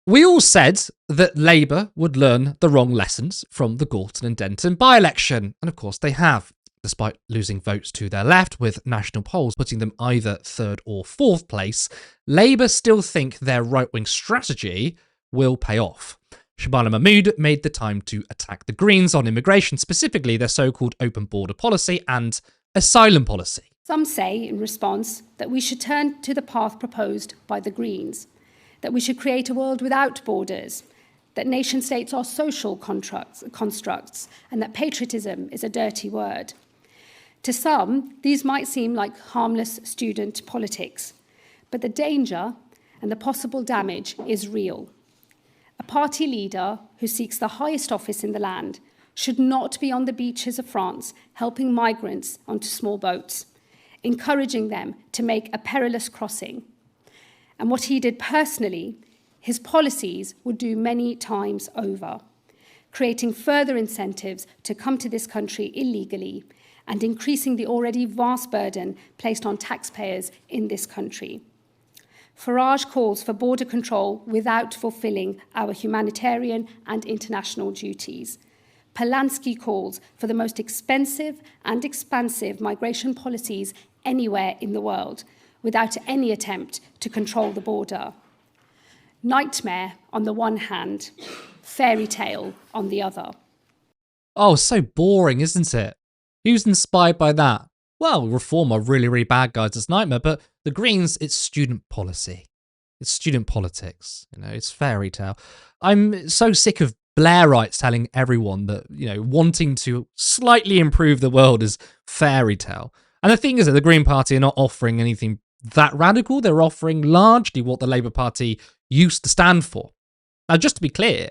We all said that Labour would learn the wrong lessons from the Gorton and Denton by-election, and of course they have, despite losing votes to their left, with national polls putting them either third or fourth place. Labour still think their right-wing strategy will pay off. Shabana Mahmood made the time to attack the Greens on immigration, specifically their so-called open border policy and asylum policy. Some say in response that we should turn to the path proposed by the Greens, that we should create a world without borders, that nation-states are social constructs, and that patriotism is a dirty word. To some, these might seem like harmless student politics, but the danger and the possible damage is real. A party leader who seeks the highest office in the land should not be on the beaches of France helping migrants onto small boats, encouraging them to make a perilous crossing. And what he did personally, his policies would do many times over, creating further incentives to come to this country illegally and increasing the already vast burden placed on taxpayers in this country. Farage calls for border control without fulfilling our humanitarian and international duties. Polanski calls for the most expensive and expansive migration policies anywhere in the world, without any attempt to control the border. Nightmare on the one hand, fairy tale on the other. Oh, so boring, isn't it? Who's inspired by that? Well, Reform are really, really bad guys. It's nightmare, but the Greens, it's student policy. It's student politics. It's fairy tale. I'm so sick of Blairites telling everyone that, wanting to slightly improve the world is fairy tale. And the thing is that the Green Party are not offering anything that radical. They're offering largely what the Labour Party used to stand for. Now, just to be clear,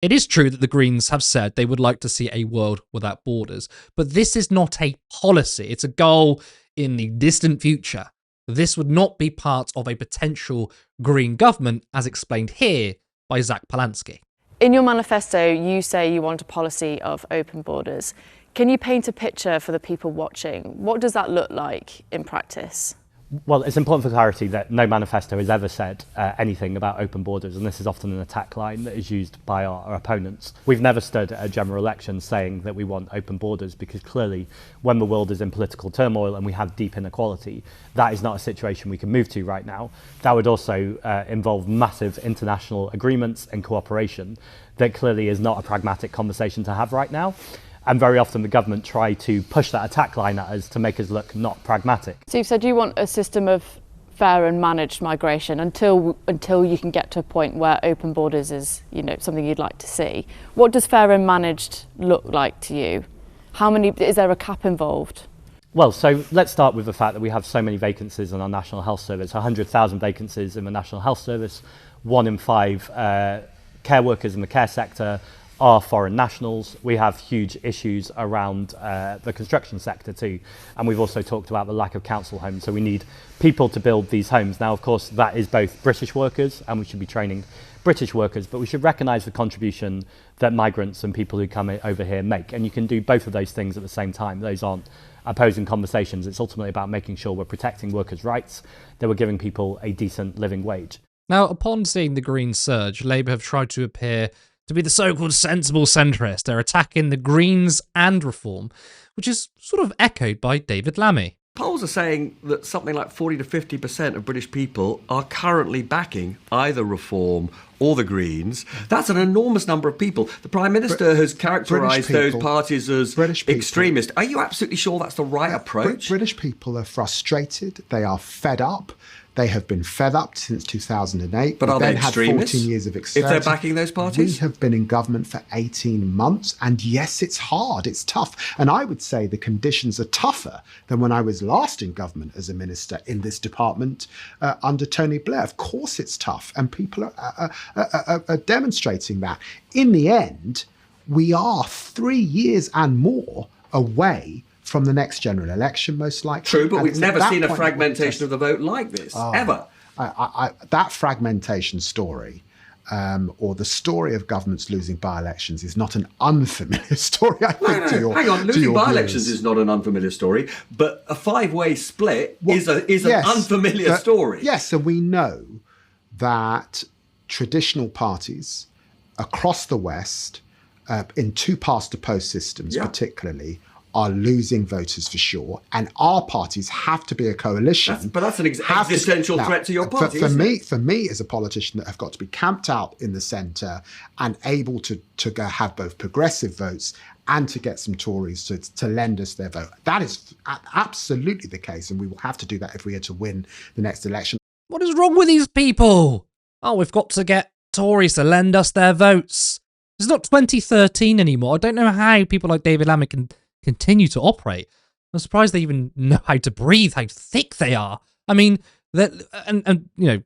it is true that the Greens have said they would like to see a world without borders, but this is not a policy. It's a goal in the distant future. This would not be part of a potential Green government, as explained here by Zach Polanski. In your manifesto, you say you want a policy of open borders. Can you paint a picture for the people watching? What does that look like in practice? Well, it's important for clarity that no manifesto has ever said anything about open borders, and this is often an attack line that is used by our opponents. We've never stood at a general election saying that we want open borders, because clearly when the world is in political turmoil and we have deep inequality, that is not a situation we can move to right now. That would also involve massive international agreements and cooperation that clearly is not a pragmatic conversation to have right now. And very often the government try to push that attack line at us to make us look not pragmatic. So you've said you want a system of fair and managed migration until you can get to a point where open borders is, something you'd like to see. What does fair and managed look like to you? Is there a cap involved? Well, so let's start with the fact that we have so many vacancies in our National Health Service, 100,000 vacancies in the National Health Service, 1 in 5 care workers in the care sector are foreign nationals. We have huge issues around the construction sector too. And we've also talked about the lack of council homes. So we need people to build these homes. Now, of course, that is both British workers, and we should be training British workers, but we should recognise the contribution that migrants and people who come over here make. And you can do both of those things at the same time. Those aren't opposing conversations. It's ultimately about making sure we're protecting workers' rights, that we're giving people a decent living wage. Now, upon seeing the Green surge, Labour have tried to appear to be the so-called sensible centrist. They're attacking the Greens and Reform, which is sort of echoed by David Lammy. Polls are saying that something like 40 to 50% of British people are currently backing either Reform or the Greens. That's an enormous number of people. The Prime Minister has characterised those parties as extremist. Are you absolutely sure that's the right approach? British people are frustrated. They are fed up. They have been fed up since 2008. But are they extremists? Had 14 years of experiment. If they're backing those parties? We have been in government for 18 months. And yes, it's hard. It's tough. And I would say the conditions are tougher than when I was last in government as a minister in this department under Tony Blair. Of course it's tough. And people are demonstrating that. In the end, we are 3 years and more away from the next general election, most likely. True, but we've never seen a fragmentation of the vote like this, ever. That fragmentation story, or the story of governments losing by-elections, is not an unfamiliar story, I think, to your hang on, losing by-elections viewers. is not an unfamiliar story, but a five-way split is an unfamiliar story. Yes, and we know that traditional parties across the West, in two past to post systems particularly, are losing voters for sure, and our parties have to be a coalition. But that's an existential threat to your party. For me, as a politician, that have got to be camped out in the centre and able to go have both progressive votes and to get some Tories to lend us their vote. That is absolutely the case, and we will have to do that if we are to win the next election. What is wrong with these people? Oh, we've got to get Tories to lend us their votes. It's not 2013 anymore. I don't know how people like David Lammy can continue to operate. I'm surprised they even know how to breathe, how thick they are. I mean, and you know,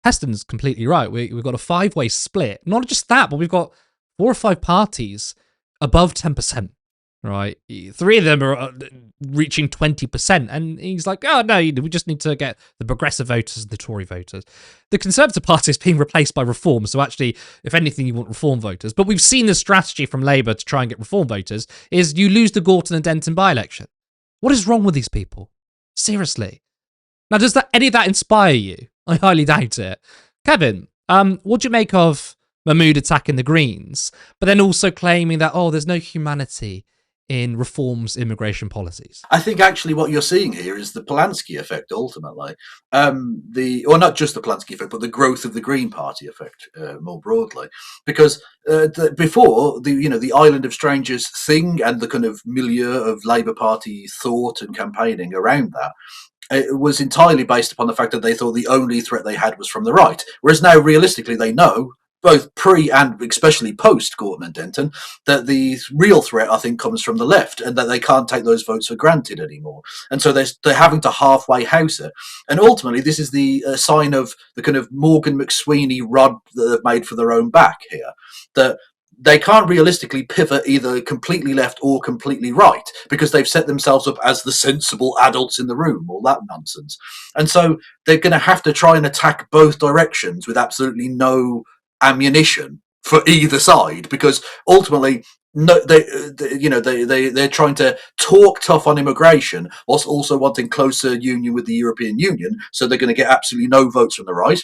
Heston's completely right. We've got a 5-way split. Not just that, but we've got 4 or 5 parties above 10%, right? 3 of them are reaching 20%. And he's like, oh, no, we just need to get the progressive voters and the Tory voters. The Conservative Party is being replaced by Reform. So actually, if anything, you want Reform voters. But we've seen the strategy from Labour to try and get Reform voters is you lose the Gorton and Denton by-election. What is wrong with these people? Seriously. Now, does any of that inspire you? I highly doubt it. Kevin, what do you make of Mahmood attacking the Greens, but then also claiming that, there's no humanity in Reform's immigration policies? I think actually what you're seeing here is the Polanski effect, ultimately. Or not just the Polanski effect, but the growth of the Green Party effect more broadly. Because before, the Island of Strangers thing and the kind of milieu of Labour Party thought and campaigning around that, it was entirely based upon the fact that they thought the only threat they had was from the right. Whereas now, realistically, they know, both pre and especially post Gorton and Denton, that the real threat, I think, comes from the left, and that they can't take those votes for granted anymore. And so they're having to halfway house it. And ultimately, this is the sign of the kind of Morgan McSweeney rod that they've made for their own back here, that they can't realistically pivot either completely left or completely right, because they've set themselves up as the sensible adults in the room, all that nonsense. And so they're going to have to try and attack both directions with absolutely no ammunition for either side, because ultimately they're trying to talk tough on immigration whilst also wanting closer union with the European Union, so they're going to get absolutely no votes from the right.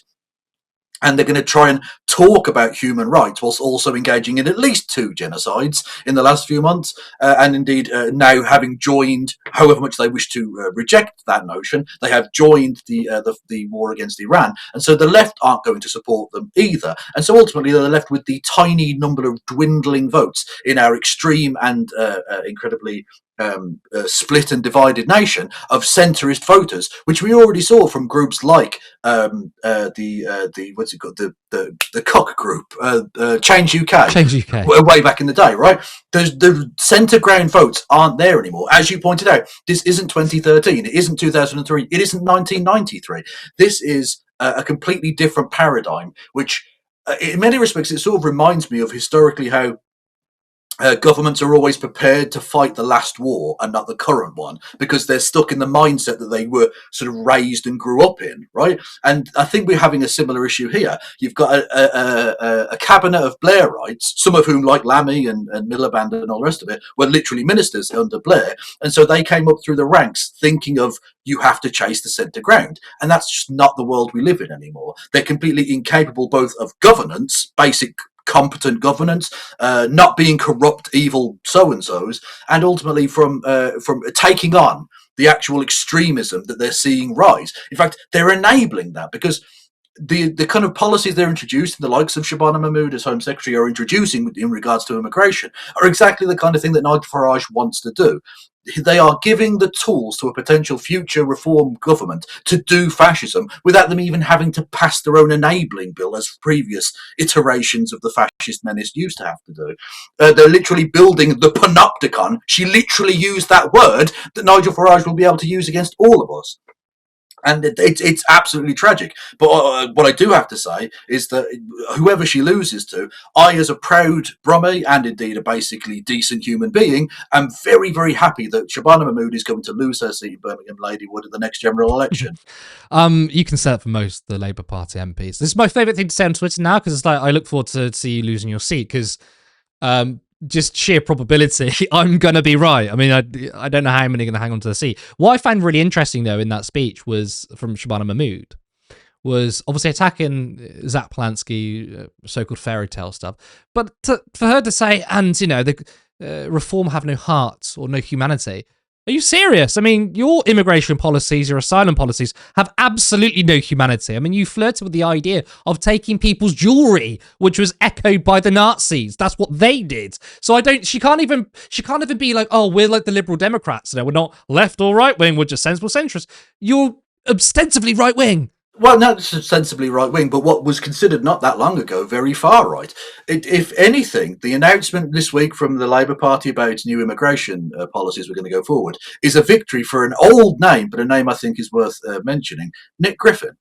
And they're going to try and talk about human rights whilst also engaging in at least 2 genocides in the last few months. And indeed, now having joined, however much they wish to reject that notion, they have joined the war against Iran. And so the left aren't going to support them either. And so ultimately, they're left with the tiny number of dwindling votes in our extreme and incredibly split and divided nation of centrist voters, which we already saw from groups like the what's it called, the Cock Group, Change UK, way back in the day, right? The centre ground votes aren't there anymore. As you pointed out, this isn't 2013, it isn't 2003, it isn't 1993. This is a completely different paradigm, which in many respects it sort of reminds me of historically how governments are always prepared to fight the last war and not the current one, because they're stuck in the mindset that they were sort of raised and grew up in, right? And I think we're having a similar issue here. You've got a cabinet of Blairites, some of whom, like Lammy and Miliband and all the rest of it, were literally ministers under Blair. And so they came up through the ranks thinking of, you have to chase the centre ground. And that's just not the world we live in anymore. They're completely incapable both of governance, basic competent governance, not being corrupt, evil so-and-sos, and ultimately from taking on the actual extremism that they're seeing rise. In fact, they're enabling that, because the kind of policies they're introducing, the likes of Shabana Mahmood as Home Secretary are introducing in regards to immigration, are exactly the kind of thing that Nigel Farage wants to do. They are giving the tools to a potential future reform government to do fascism without them even having to pass their own enabling bill, as previous iterations of the fascist menace used to have to do. They're literally building the panopticon. She literally used that word that Nigel Farage will be able to use against all of us. And it's absolutely tragic. But what I do have to say is that whoever she loses to, I, as a proud Brummie and indeed a basically decent human being, am very, very happy that Shabana Mahmood is going to lose her seat in Birmingham Ladywood in the next general election. You can say it for most of the Labour Party MPs. This is my favourite thing to say on Twitter now, because it's like, I look forward to see you losing your seat, because just sheer probability, I'm going to be right. I mean, I don't know how many are going to hang on to the seat. What I found really interesting, though, in that speech was from Shabana Mahmood, was obviously attacking Zach Polanski, so-called fairy tale stuff. But for her to say, and, you know, the reform have no heart or no humanity. Are you serious? I mean, your immigration policies, your asylum policies have absolutely no humanity. I mean, you flirted with the idea of taking people's jewelry, which was echoed by the Nazis. That's what they did. So she can't even be like, oh, we're like the Liberal Democrats. You know, we're not left or right wing, we're just sensible centrists. You're ostensibly right wing. Well, not sensibly right wing, but what was considered not that long ago very far right. If anything, the announcement this week from the Labour Party about its new immigration policies we're going to go forward is a victory for an old name, but a name I think is worth mentioning, Nick Griffin,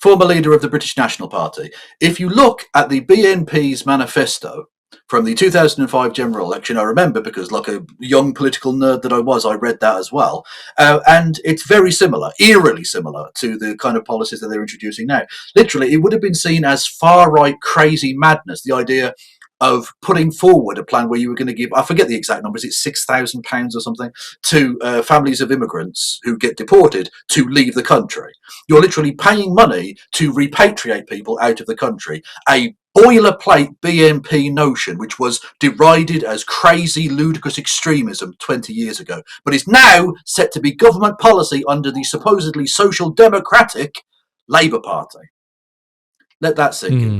former leader of the British National Party. If you look at the BNP's manifesto from the 2005 general election, I remember because, like a young political nerd that I was, I read that as well. And it's very similar, eerily similar to the kind of policies that they're introducing now. Literally, it would have been seen as far-right crazy madness, the idea of putting forward a plan where you were going to give, I forget the exact numbers, it's £6,000 or something, to families of immigrants who get deported to leave the country. You're literally paying money to repatriate people out of the country. A boilerplate BNP notion, which was derided as crazy, ludicrous extremism 20 years ago, but is now set to be government policy under the supposedly social democratic Labour Party. Let that sink in.